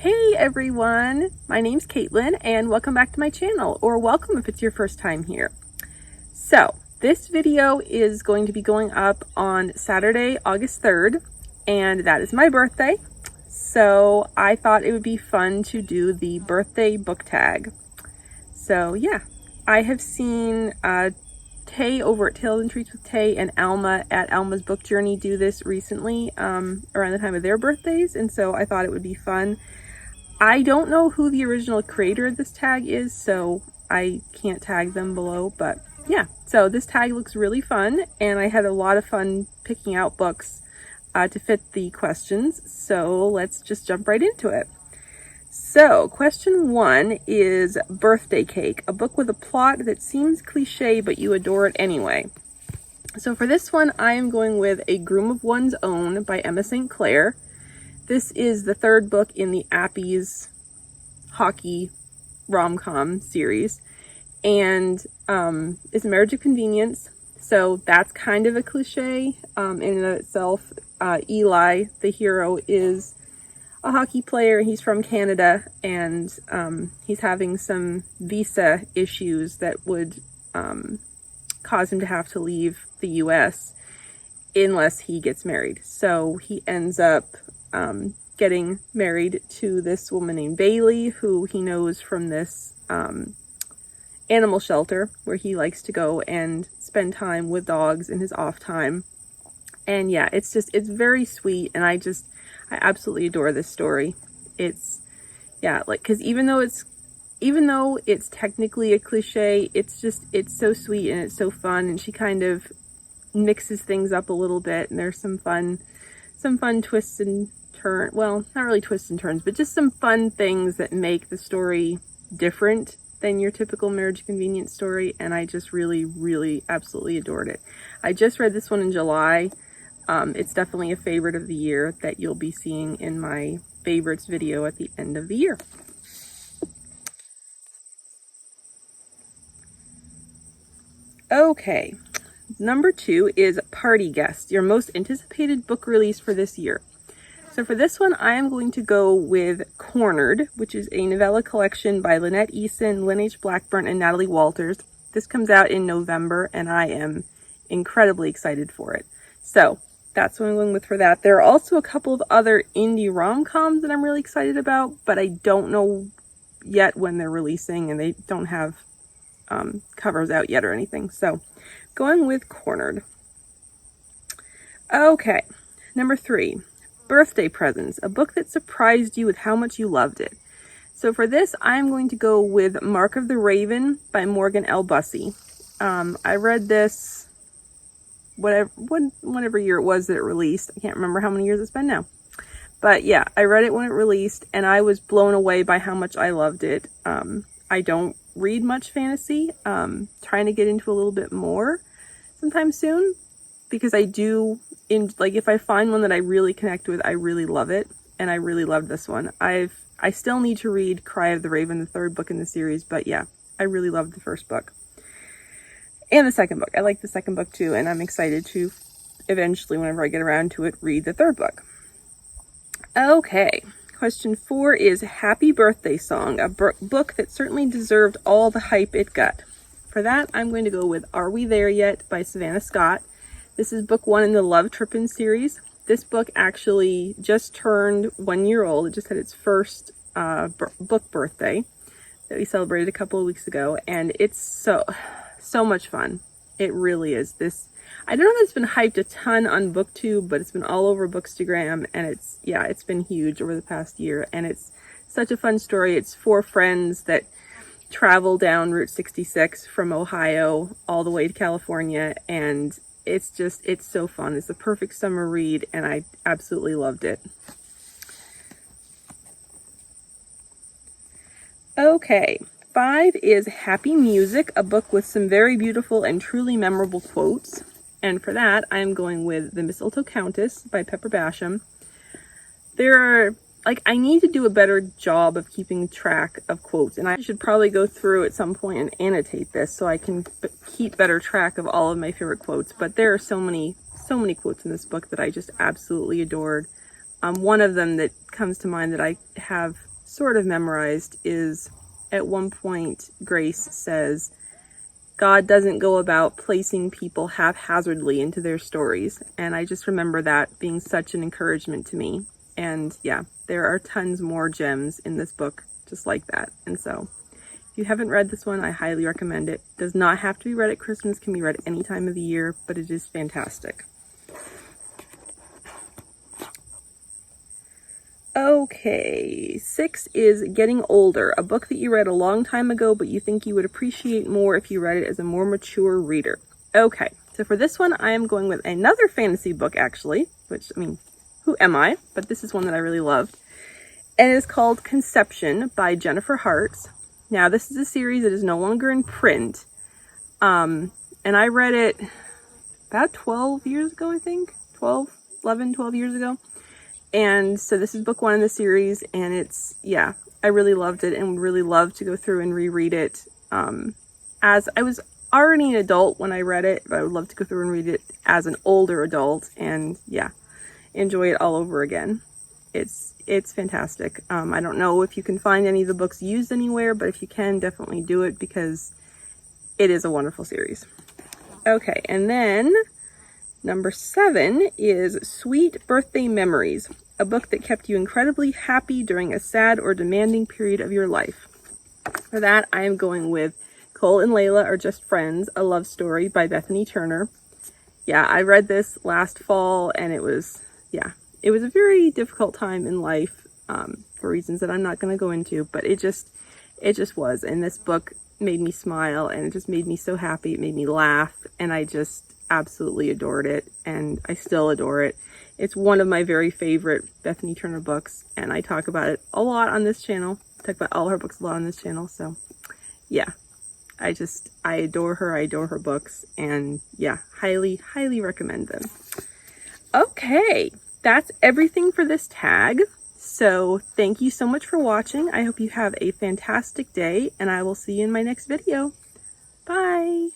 Hey everyone, my name's Caitlin and welcome back to my channel, or welcome if it's your first time here. So this video is going to be going up on Saturday, August 3rd, and that is my birthday. So I thought it would be fun to do the birthday book tag. So yeah, I have seen Tay over at Tales and Treats with Tay and Alma at Alma's Book Journey do this recently around the time of their birthdays, and so I thought it would be fun. I don't know who the original creator of this tag is, so I can't tag them below, but yeah. So this tag looks really fun, and I had a lot of fun picking out books to fit the questions, so let's just jump right into it. So question 1 is Birthday Cake, a book with a plot that seems cliche, but you adore it anyway. So for this one, I am going with A Groom of One's Own by Emma St. Clair. This is the third book in the Appies hockey rom-com series, and it's a marriage of convenience, so that's kind of a cliche in and of itself. Eli, the hero, is a hockey player. He's from Canada, and he's having some visa issues that would cause him to have to leave the US unless he gets married. So he ends up getting married to this woman named Bailey, who he knows from this animal shelter where he likes to go and spend time with dogs in his off time. And yeah, it's very sweet, and I absolutely adore this story. It's, yeah, like, because even though it's technically a cliche, it's so sweet and it's so fun, and she kind of mixes things up a little bit, and there's some fun twists and turns. Well, not really twists and turns, but just some fun things that make the story different than your typical marriage convenience story, and I just really absolutely adored it. I just read this one in July. It's definitely a favorite of the year that you'll be seeing in my favorites video at the end of the year. Okay, number 2 is Party Guest, your most anticipated book release for this year. So for this one, I am going to go with Cornered, which is a novella collection by Lynette Eason, Lynn H. Blackburn, and Natalie Walters. This comes out in November, and I am incredibly excited for it. So that's what I'm going with for that. There are also a couple of other indie rom-coms that I'm really excited about, but I don't know yet when they're releasing, and they don't have covers out yet or anything. So going with Cornered. Okay, number 3. Birthday Presents, a book that surprised you with how much you loved it. So for this, I'm going to go with Mark of the Raven by Morgan L. Bussey. I read this whatever year it was that it released. I can't remember how many years it's been now. But yeah, I read it when it released, and I was blown away by how much I loved it. I don't read much fantasy. Trying to get into a little bit more sometime soon, because I do, if I find one that I really connect with, I really love it, and I really loved this one. I still need to read Cry of the Raven, the third book in the series, but yeah, I really loved the first book. And the second book. I like the second book too, and I'm excited to eventually, whenever I get around to it, read the third book. Okay, question 4 is Happy Birthday Song, a book that certainly deserved all the hype it got. For that, I'm going to go with Are We There Yet by Savannah Scott. This is book 1 in the Love Trippin' series. This book actually just turned 1 year old. It just had its first book birthday that we celebrated a couple of weeks ago, and it's so much fun. It really is. I don't know if it's been hyped a ton on BookTube, but it's been all over Bookstagram, and it's been huge over the past year, and it's such a fun story. It's 4 friends that travel down Route 66 from Ohio all the way to California, and it's so fun. It's a perfect summer read, and I absolutely loved it. Okay, 5 is Happy Music, a book with some very beautiful and truly memorable quotes. And for that, I'm going with The Mistletoe Countess by Pepper Basham. I need to do a better job of keeping track of quotes, and I should probably go through at some point and annotate this so I can keep better track of all of my favorite quotes. But there are so many quotes in this book that I just absolutely adored. One of them that comes to mind that I have sort of memorized is at one point Grace says, God doesn't go about placing people haphazardly into their stories. And I just remember that being such an encouragement to me. And yeah, there are tons more gems in this book just like that. And so if you haven't read this one, I highly recommend it. It does not have to be read at Christmas, can be read any time of the year, but it is fantastic. Okay, 6 is Getting Older, a book that you read a long time ago, but you think you would appreciate more if you read it as a more mature reader. Okay, so for this one, I am going with another fantasy book, actually, which, I mean, who am I? But this is one that I really loved. And it is called Conception by Jennifer Hartz. Now, this is a series that is no longer in print. And I read it about 12 years ago, I think. 12 years ago. And so this is book 1 in the series, and it's, yeah, I really loved it and would really love to go through and reread it. As I was already an adult when I read it, but I would love to go through and read it as an older adult and, yeah, enjoy it all over again. It's fantastic. I don't know if you can find any of the books used anywhere, but if you can, definitely do it because it is a wonderful series. Okay, and then number 7 is Sweet Birthday Memories, a book that kept you incredibly happy during a sad or demanding period of your life. For that, I am going with Cole and Layla Are Just Friends, a love story by Bethany Turner. Yeah, I read this last fall, and it was a very difficult time in life for reasons that I'm not going to go into, but it just was. And this book made me smile, and it just made me so happy. It made me laugh, and I just absolutely adored it, and I still adore it. It's one of my very favorite Bethany Turner books, and I talk about it a lot on this channel. I talk about all her books a lot on this channel, so yeah. I adore her. I adore her books, and yeah, highly, highly recommend them. Okay, that's everything for this tag. So thank you so much for watching. I hope you have a fantastic day, and I will see you in my next video. Bye!